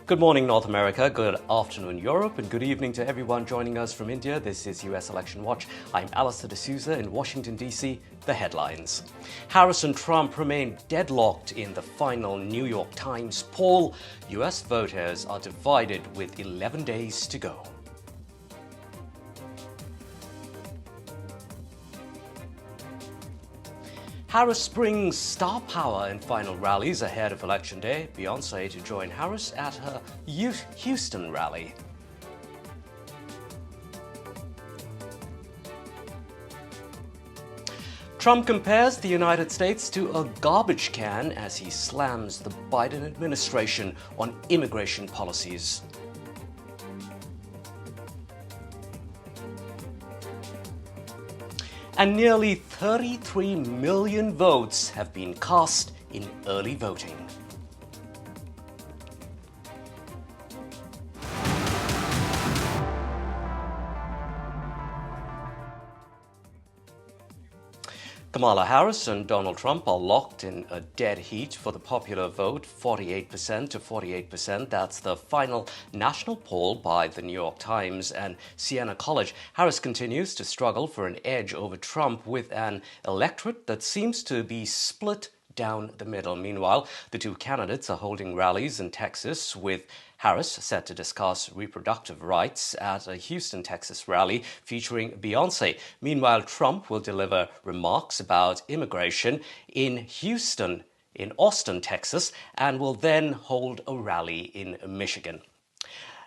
Good morning, North America. Good afternoon, Europe. And good evening to everyone joining us from India. This is US Election Watch. I'm Allister D'Souza in Washington, D.C. The headlines. Harris and Trump remain deadlocked in the final New York Times poll. US voters are divided with 11 days to go. Harris brings star power in final rallies ahead of Election Day. Beyonce to join Harris at her Houston rally. Trump compares the United States to a garbage can as he slams the Biden administration on immigration policies. And nearly 33 million votes have been cast in early voting. Kamala Harris and Donald Trump are locked in a dead heat for the popular vote, 48% to 48%. That's the final national poll by the New York Times and Siena College. Harris continues to struggle for an edge over Trump with an electorate that seems to be split down the middle. Meanwhile, the two candidates are holding rallies in Texas, with Harris set to discuss reproductive rights at a Houston, Texas rally featuring Beyonce. Meanwhile, Trump will deliver remarks about immigration in Austin, Texas, and will then hold a rally in Michigan.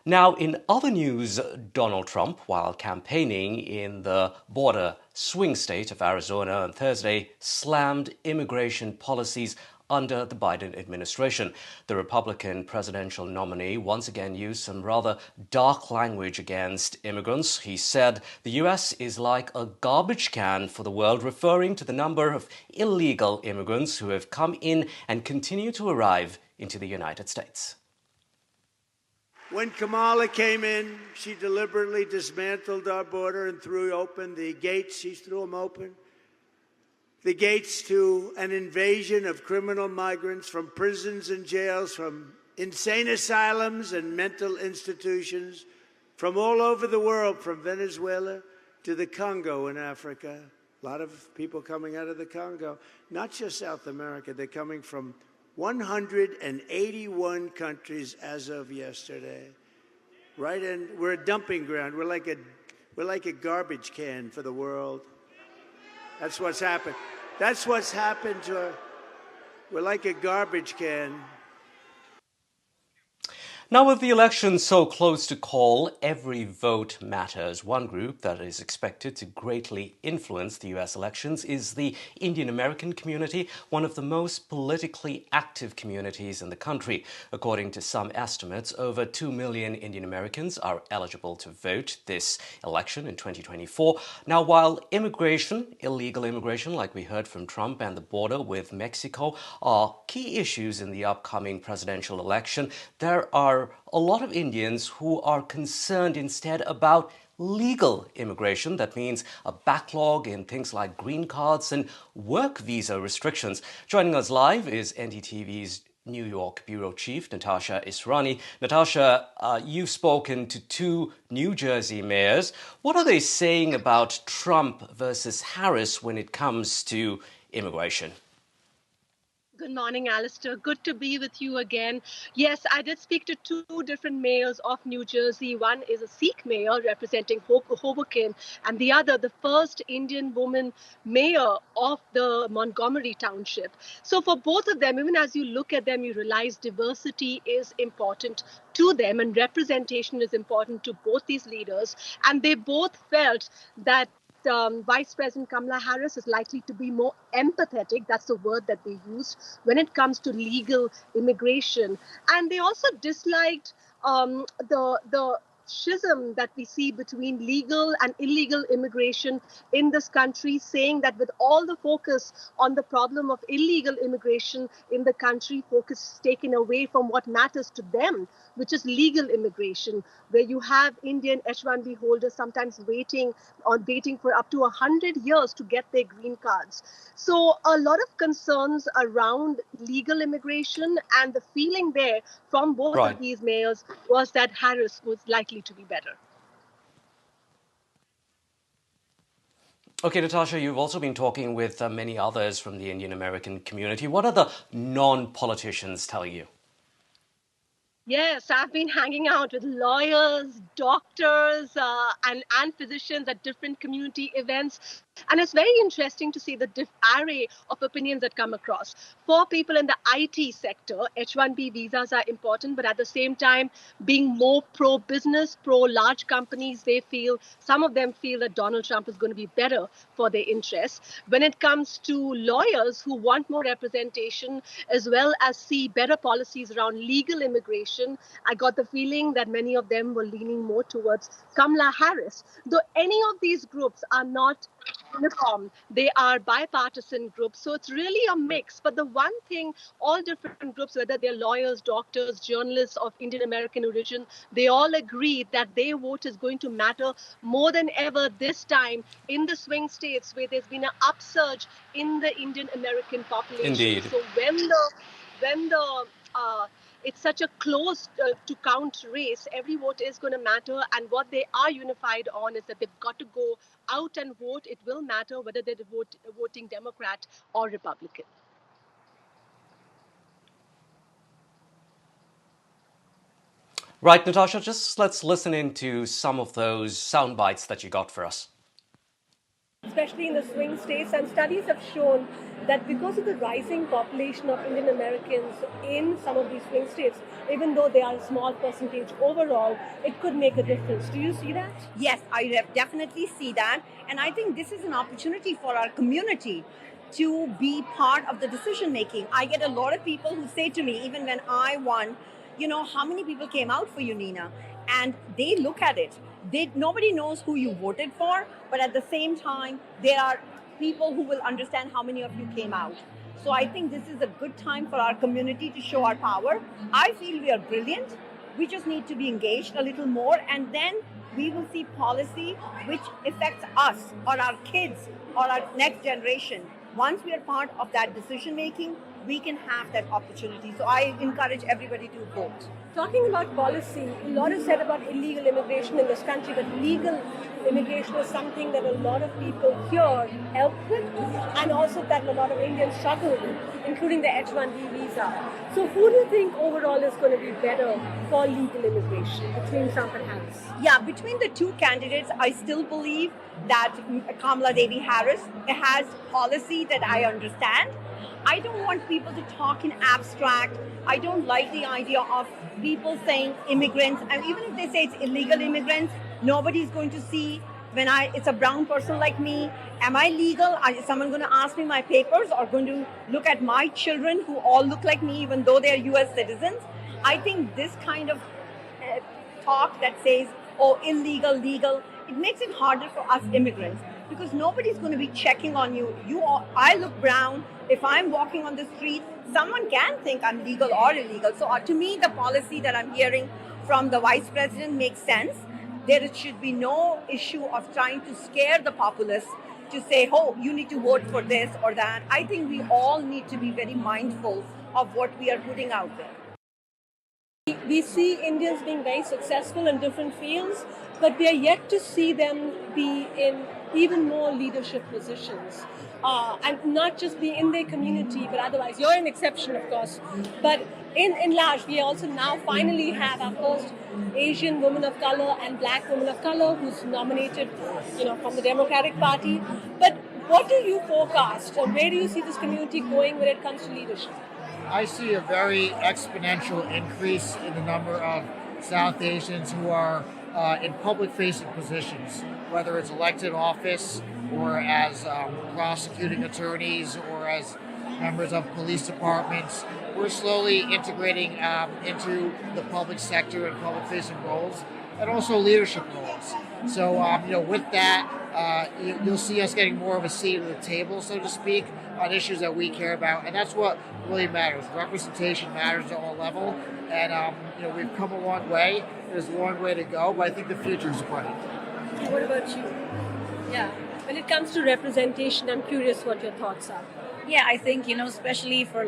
Now, in other news, Donald Trump, while campaigning in the border swing state of Arizona on Thursday, slammed immigration policies under the Biden administration. The Republican presidential nominee once again used some rather dark language against immigrants. He said the U.S. is like a garbage can for the world, referring to the number of illegal immigrants who have come in and continue to arrive into the United States. When Kamala came in, she deliberately dismantled our border and threw open the gates. She threw them open. The gates to an invasion of criminal migrants from prisons and jails, from insane asylums and mental institutions, from all over the world, from Venezuela to the Congo in Africa. A lot of people coming out of the Congo, not just South America. They're coming from 181 countries as of yesterday. Right, and we're a dumping ground. We're like a garbage can for the world. That's what's happened. That's what's happened to her. We're like a garbage can. Now, with the election so close to call, every vote matters. One group that is expected to greatly influence the U.S. elections is the Indian American community, one of the most politically active communities in the country. According to some estimates, over 2 million Indian Americans are eligible to vote this election in 2024. Now, while illegal immigration, like we heard from Trump, and the border with Mexico are key issues in the upcoming presidential election, there are a lot of Indians who are concerned instead about legal immigration. That means a backlog in things like green cards and work visa restrictions. Joining us live is NDTV's New York Bureau Chief, Natasha Israni. Natasha, you've spoken to two New Jersey mayors. What are they saying about Trump versus Harris when it comes to immigration? Good morning, Allister. Good to be with you again. Yes, I did speak to two different mayors of New Jersey. One is a Sikh mayor representing Hoboken, and the other, the first Indian woman mayor of the Montgomery Township. So for both of them, even as you look at them, you realize diversity is important to them and representation is important to both these leaders. And they both felt that Vice President Kamala Harris is likely to be more empathetic. That's the word that they used when it comes to legal immigration. And they also disliked the schism that we see between legal and illegal immigration in this country, saying that with all the focus on the problem of illegal immigration in the country, focus is taken away from what matters to them, which is legal immigration, where you have Indian H-1B holders sometimes waiting for up to 100 years to get their green cards. So a lot of concerns around legal immigration, and the feeling there from both of Right. these mayors was that Harris was likely to be better. Okay, Natasha, you've also been talking with many others from the Indian American community. What are the non-politicians telling you? Yes, I've been hanging out with lawyers, doctors, and physicians at different community events. And it's very interesting to see the array of opinions that come across. For people in the IT sector, H-1B visas are important, but at the same time, being more pro-business, pro-large companies, some of them feel that Donald Trump is going to be better for their interests. When it comes to lawyers who want more representation, as well as see better policies around legal immigration, I got the feeling that many of them were leaning more towards Kamala Harris. Though any of these groups are not uniform, they are bipartisan groups. So it's really a mix. But the one thing, all different groups, whether they're lawyers, doctors, journalists of Indian American origin, they all agree that their vote is going to matter more than ever this time in the swing states where there's been an upsurge in the Indian American population. Indeed. So when the it's such a close to count race, every vote is going to matter. And what they are unified on is that they've got to go out and vote. It will matter whether they're voting Democrat or Republican. Right, Natasha, just let's listen into some of those sound bites that you got for us. Especially in the swing states, and studies have shown that because of the rising population of Indian Americans in some of these swing states, even though they are a small percentage overall, it could make a difference. Do you see that? Yes, I definitely see that. And I think this is an opportunity for our community to be part of the decision making. I get a lot of people who say to me, even when I won, how many people came out for you, Nina? And they look at it. Nobody knows who you voted for, but at the same time, there are people who will understand how many of you came out. So I think this is a good time for our community to show our power. I feel we are brilliant. We just need to be engaged a little more, and then we will see policy which affects us or our kids or our next generation. Once we are part of that decision making, we can have that opportunity. So I encourage everybody to vote. Talking about policy, a lot is said about illegal immigration in this country, but legal immigration is something that a lot of people here help with, and also that a lot of Indians struggle with, including the H-1B visa. So who do you think overall is going to be better for legal immigration between Trump and Harris? Yeah, between the two candidates, I still believe that Kamala Harris has policy that I understand. I don't want people to talk in abstract. I don't like the idea of people saying immigrants, and even if they say it's illegal immigrants, nobody's going to see when it's a brown person like me. Am I legal? Is someone going to ask me my papers, or going to look at my children who all look like me even though they're US citizens? I think this kind of talk that says, oh, illegal, legal, it makes it harder for us immigrants, because nobody's going to be checking on you. I look brown. If I'm walking on the street, someone can think I'm legal or illegal. So to me, the policy that I'm hearing from the vice president makes sense. There should be no issue of trying to scare the populace to say, oh, you need to vote for this or that. I think we all need to be very mindful of what we are putting out there. We see Indians being very successful in different fields, but we are yet to see them be in even more leadership positions. And not just be in their community, but otherwise. You're an exception, of course. But in large, we also now finally have our first Asian woman of color and black woman of color who's nominated, from the Democratic Party. But what do you forecast, and where do you see this community going when it comes to leadership? I see a very exponential increase in the number of South Asians who are in public-facing positions, whether it's elected office or as prosecuting attorneys or as members of police departments. We're slowly integrating into the public sector and public-facing roles. and also leadership roles. So, with that, you'll see us getting more of a seat at the table, so to speak, on issues that we care about, and that's what really matters. Representation matters at all level, and we've come a long way. There's a long way to go, but I think the future is bright. What about you? Yeah. When it comes to representation, I'm curious what your thoughts are. Yeah, I think, especially for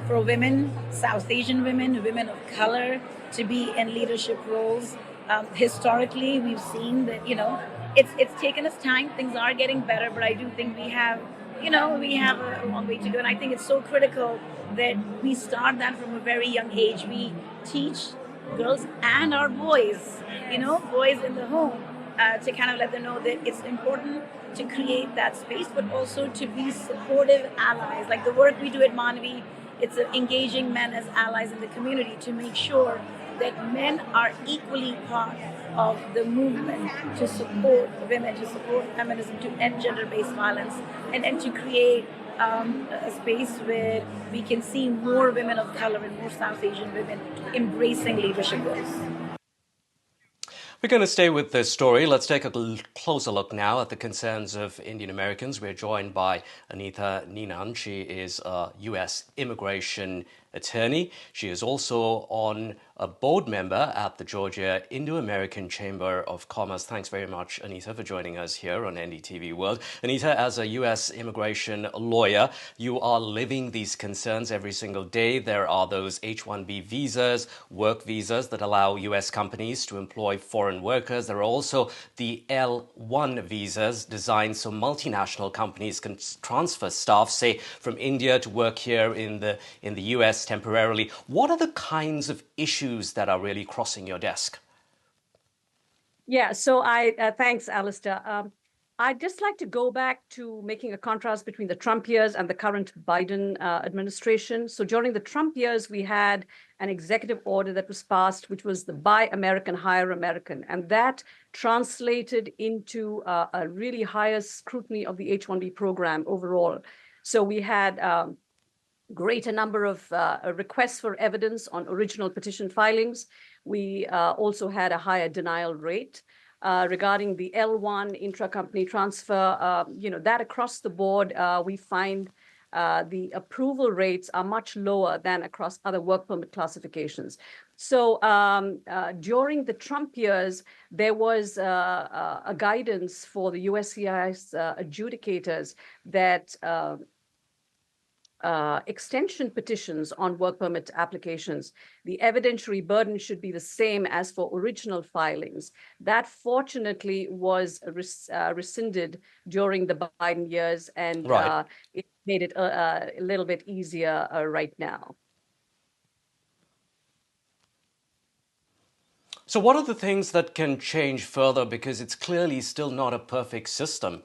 for women, South Asian women, women of color, to be in leadership roles. Historically, we've seen that, it's taken us time. Things are getting better, but I do think we have a long way to go. And I think it's so critical that we start that from a very young age. We teach girls and our boys, boys in the home, to kind of let them know that it's important to create that space, but also to be supportive allies. Like the work we do at Manavi, it's engaging men as allies in the community to make sure that men are equally part of the movement to support women, to support feminism, to end gender-based violence, and to create a space where we can see more women of color and more South Asian women embracing leadership roles. We're going to stay with this story. Let's take a closer look now at the concerns of Indian Americans. We're joined by Anita Ninan. She is a U.S. immigration attorney. She is also a board member at the Georgia Indo-American Chamber of Commerce. Thanks very much, Anita, for joining us here on NDTV World. Anita, as a U.S. immigration lawyer, you are living these concerns every single day. There are those H-1B visas, work visas that allow U.S. companies to employ foreign workers. There are also the L-1 visas designed so multinational companies can transfer staff, say, from India to work here in the U.S. temporarily. What are the kinds of issues that are really crossing your desk? Yeah, so thanks, Allister. I'd just like to go back to making a contrast between the Trump years and the current Biden administration. So during the Trump years, we had an executive order that was passed, which was the Buy American, Hire American. And that translated into a really higher scrutiny of the H-1B program overall. So we had greater number of requests for evidence on original petition filings. We also had a higher denial rate. Regarding the L1 intra-company transfer, that across the board, we find the approval rates are much lower than across other work permit classifications. So during the Trump years, there was a guidance for the USCIS adjudicators that extension petitions on work permit applications, the evidentiary burden should be the same as for original filings. That fortunately was rescinded during the Biden years, and it made it a little bit easier right now. So what are the things that can change further? Because it's clearly still not a perfect system.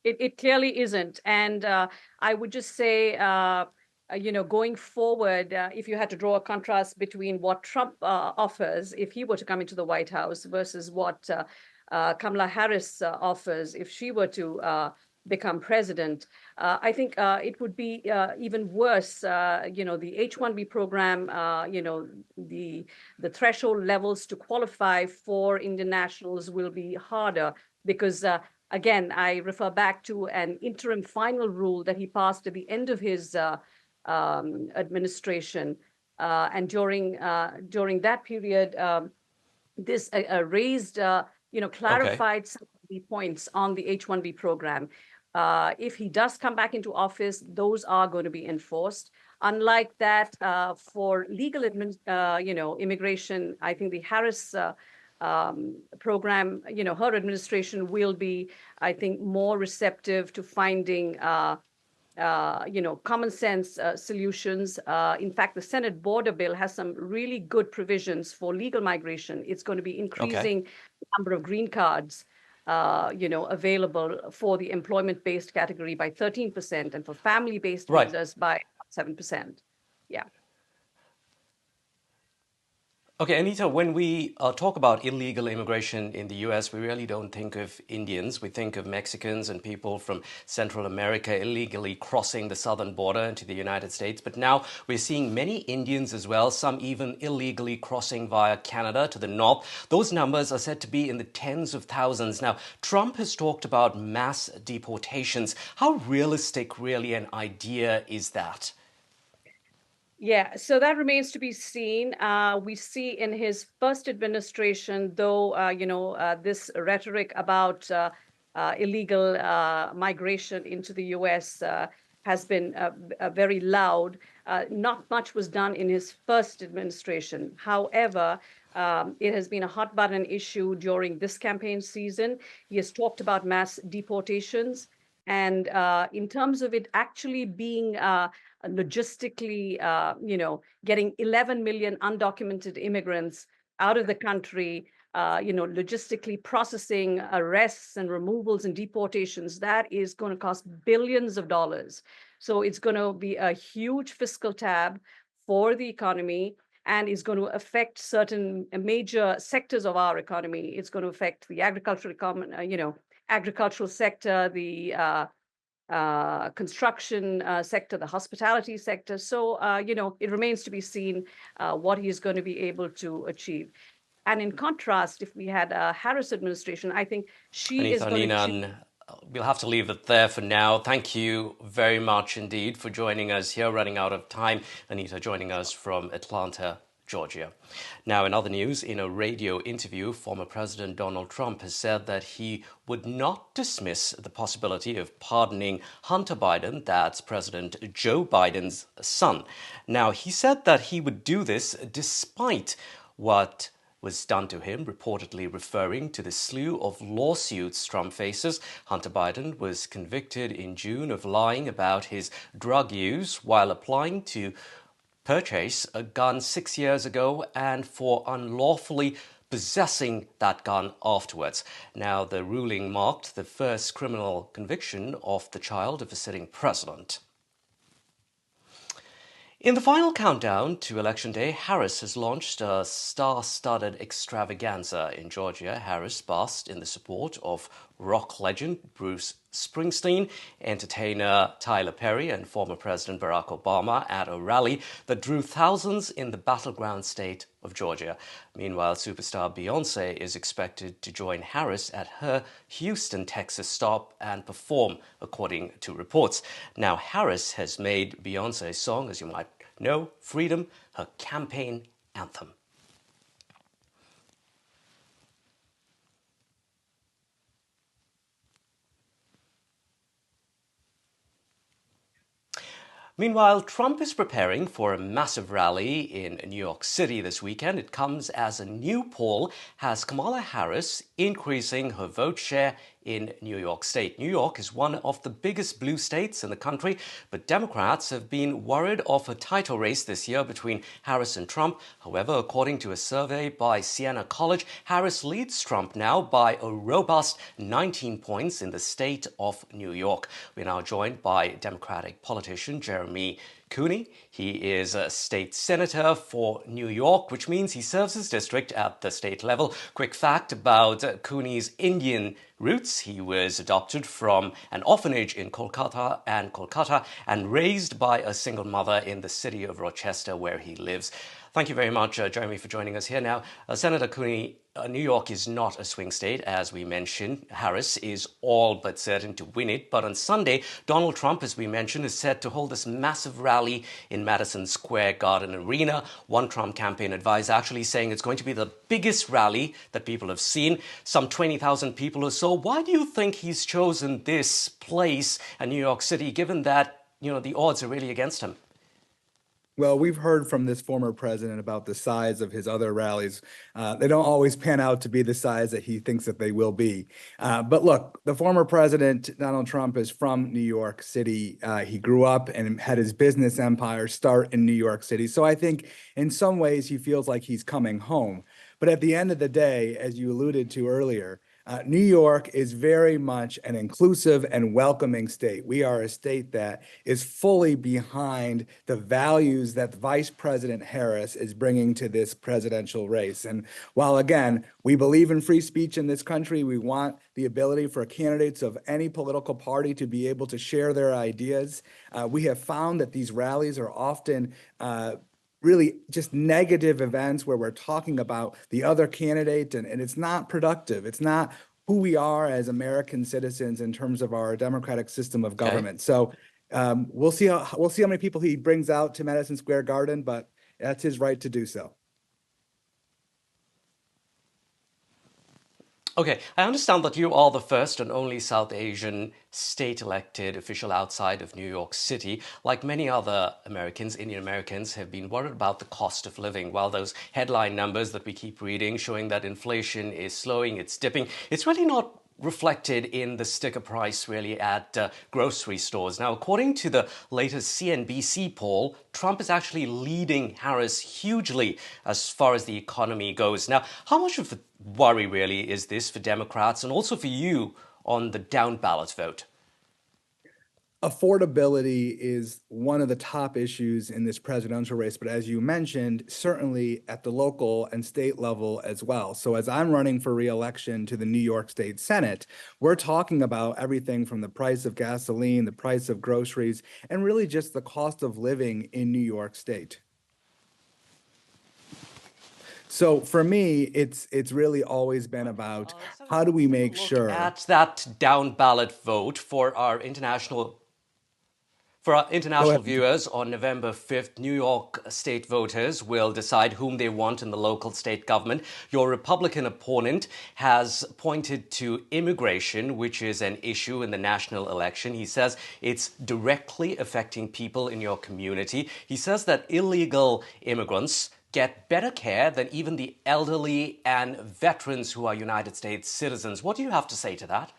It clearly isn't. And I would just say, going forward, if you had to draw a contrast between what Trump offers if he were to come into the White House versus what Kamala Harris offers if she were to become president, I think it would be even worse. The H-1B program, the threshold levels to qualify for Indian nationals will be harder because again, I refer back to an interim final rule that he passed at the end of his administration. And during that period, this raised, clarified some of the points on the H-1B program. If he does come back into office, those are going to be enforced. Unlike that, for legal immigration, I think the Harris program, her administration will be, I think, more receptive to finding, common sense solutions. In fact, the Senate border bill has some really good provisions for legal migration. It's going to be increasing the number of green cards, available for the employment-based category by 13% and for family-based visas by 7%. Yeah. Okay, Anita, when we talk about illegal immigration in the US, we really don't think of Indians. We think of Mexicans and people from Central America illegally crossing the southern border into the United States. But now we're seeing many Indians as well, some even illegally crossing via Canada to the north. Those numbers are said to be in the tens of thousands. Now, Trump has talked about mass deportations. How realistic, really, an idea is that? Yeah, so that remains to be seen. We see in his first administration, though, this rhetoric about illegal migration into the US has been very loud. Not much was done in his first administration. However, it has been a hot button issue during this campaign season. He has talked about mass deportations. And in terms of it actually being logistically, getting 11 million undocumented immigrants out of the country, logistically processing arrests and removals and deportations, that is going to cost billions of dollars. So it's going to be a huge fiscal tab for the economy and is going to affect certain major sectors of our economy. It's going to affect the agricultural sector, the construction sector, the hospitality sector. So, it remains to be seen what he's going to be able to achieve. And in contrast, if we had a Harris administration, I think she is Anita, going to Nina, we'll have to leave it there for now. Thank you very much indeed for joining us here. Running out of time. Anita joining us from Atlanta, Georgia. Now, in other news, in a radio interview, former President Donald Trump has said that he would not dismiss the possibility of pardoning Hunter Biden, that's President Joe Biden's son. Now, he said that he would do this despite what was done to him, reportedly referring to the slew of lawsuits Trump faces. Hunter Biden was convicted in June of lying about his drug use while applying to purchase a gun 6 years ago and for unlawfully possessing that gun afterwards. Now, the ruling marked the first criminal conviction of the child of a sitting president. In the final countdown to Election Day, Harris has launched a star-studded extravaganza in Georgia. Harris basked in the support of rock legend Bruce Springsteen, entertainer Tyler Perry, and former President Barack Obama at a rally that drew thousands in the battleground state of Georgia. Meanwhile, superstar Beyoncé is expected to join Harris at her Houston, Texas stop and perform, according to reports. Now, Harris has made Beyoncé's song, as you might know, Freedom, her campaign anthem. Meanwhile, Trump is preparing for a massive rally in New York City this weekend. It comes as a new poll has Kamala Harris increasing her vote share in New York State. New York is one of the biggest blue states in the country, but Democrats have been worried of a title race this year between Harris and Trump. However, according to a survey by Siena College, Harris leads Trump now by a robust 19 points in the state of New York. We're now joined by Democratic politician Jeremy Cooney. He is a state senator for New York, which means he serves his district at the state level. Quick fact about Cooney's Indian roots: he was adopted from an orphanage in Kolkata and raised by a single mother in the city of Rochester, where he lives. Thank you very much, Jeremy, for joining us here. Now, Senator Cooney, New York is not a swing state, as we mentioned. Harris is all but certain to win it. But on Sunday, Donald Trump, as we mentioned, is set to hold this massive rally in Madison Square Garden Arena. One Trump campaign advisor actually saying it's going to be the biggest rally that people have seen, some 20,000 people or so. Why do you think he's chosen this place in New York City, given that, the odds are really against him? Well, we've heard from this former president about the size of his other rallies. They don't always pan out to be the size that he thinks that they will be. But look, the former president, Donald Trump, is from New York City. He grew up and had his business empire start in New York City. So I think in some ways he feels like he's coming home. But at the end of the day, as you alluded to earlier, New York is very much an inclusive and welcoming state. We are a state that is fully behind the values that Vice President Harris is bringing to this presidential race. And while, again, we believe in free speech in this country, we want the ability for candidates of any political party to be able to share their ideas. We have found that these rallies are often really just negative events where we're talking about the other candidate, and it's not productive. It's not who we are as American citizens in terms of our democratic system of government. So we'll see how many people he brings out to Madison Square Garden, but that's his right to do so. Okay, I understand that you are the first and only South Asian state-elected official outside of New York City. Like many other Americans, Indian Americans have been worried about the cost of living. While those headline numbers that we keep reading showing that inflation is slowing, it's dipping, it's really not reflected in the sticker price really at grocery stores. Now, according to the latest CNBC poll, Trump is actually leading Harris hugely as far as the economy goes. Now, how much of a worry really is this for Democrats and also for you on the down ballot vote? Affordability is one of the top issues in this presidential race, but as you mentioned, certainly at the local and state level as well. So as I'm running for re-election to the New York State Senate, we're talking about everything from the price of gasoline, the price of groceries, and really just the cost of living in New York State. So for me, it's really always been about how do we make sure at that down ballot vote for our international viewers on November 5th, New York state voters will decide whom they want in the local state government. Your Republican opponent has pointed to immigration, which is an issue in the national election. He says it's directly affecting people in your community. He says that illegal immigrants get better care than even the elderly and veterans who are United States citizens. What do you have to say to that?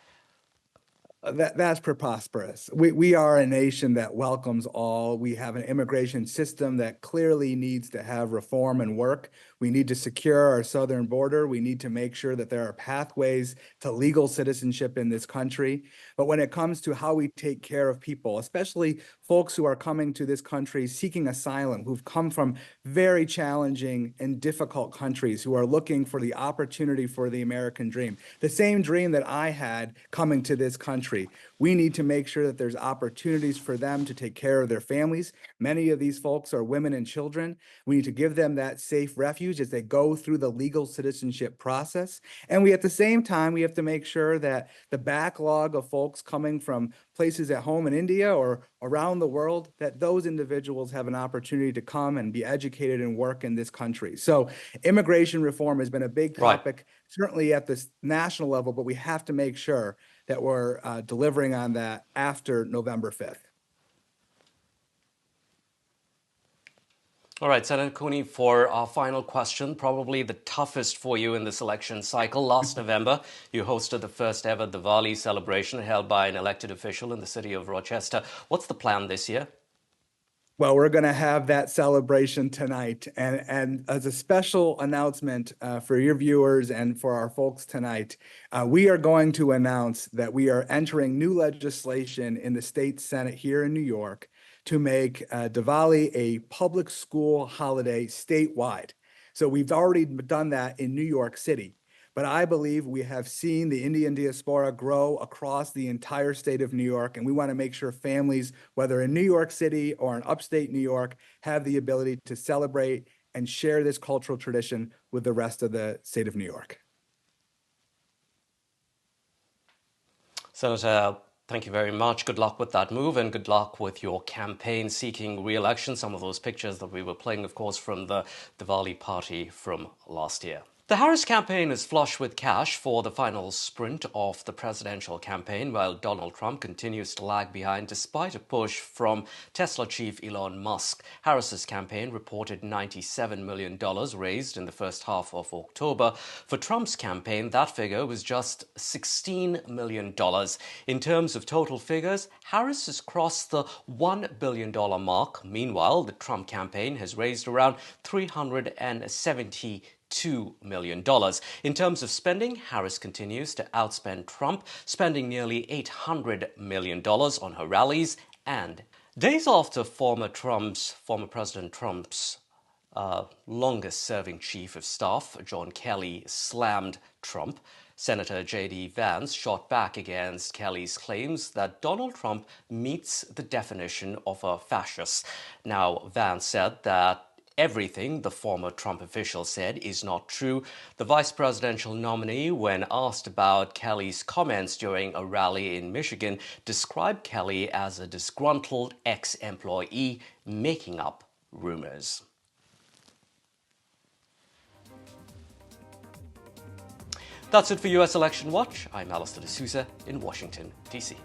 That's preposterous. We are a nation that welcomes all. We have an immigration system that clearly needs to have reform and work. We need to secure our southern border. We need to make sure that there are pathways to legal citizenship in this country. But when it comes to how we take care of people, especially folks who are coming to this country seeking asylum, who've come from very challenging and difficult countries, who are looking for the opportunity for the American dream, the same dream that I had coming to this country. We need to make sure that there's opportunities for them to take care of their families. Many of these folks are women and children. We need to give them that safe refuge as they go through the legal citizenship process. And at the same time, we have to make sure that the backlog of folks coming from places at home in India or around the world, that those individuals have an opportunity to come and be educated and work in this country. So immigration reform has been a big topic, certainly at the national level, but we have to make sure that we're delivering on that after November 5th. All right, Senator Cooney, for our final question, probably the toughest for you in this election cycle. Last November, you hosted the first ever Diwali celebration held by an elected official in the city of Rochester. What's the plan this year? Well, we're going to have that celebration tonight. And as a special announcement for your viewers and for our folks tonight, we are going to announce that we are entering new legislation in the state Senate here in New York to make Diwali a public school holiday statewide. So we've already done that in New York City. But I believe we have seen the Indian diaspora grow across the entire state of New York, and we want to make sure families, whether in New York City or in upstate New York, have the ability to celebrate and share this cultural tradition with the rest of the state of New York. Senator, thank you very much. Good luck with that move and good luck with your campaign seeking re-election. Some of those pictures that we were playing, of course, from the Diwali party from last year. The Harris campaign is flush with cash for the final sprint of the presidential campaign, while Donald Trump continues to lag behind despite a push from Tesla chief Elon Musk. Harris's campaign reported $97 million raised in the first half of October. For Trump's campaign, that figure was just $16 million. In terms of total figures, Harris has crossed the $1 billion mark. Meanwhile, the Trump campaign has raised around $372 $2 million. In terms of spending, Harris continues to outspend Trump, spending nearly $800 million on her rallies. And days after former President Trump's longest-serving chief of staff, John Kelly, slammed Trump, Senator J.D. Vance shot back against Kelly's claims that Donald Trump meets the definition of a fascist. Now, Vance said that everything the former Trump official said is not true. The vice presidential nominee, when asked about Kelly's comments during a rally in Michigan, described Kelly as a disgruntled ex-employee making up rumors. That's it for US Election Watch. I'm Allister D'Souza in Washington, D.C.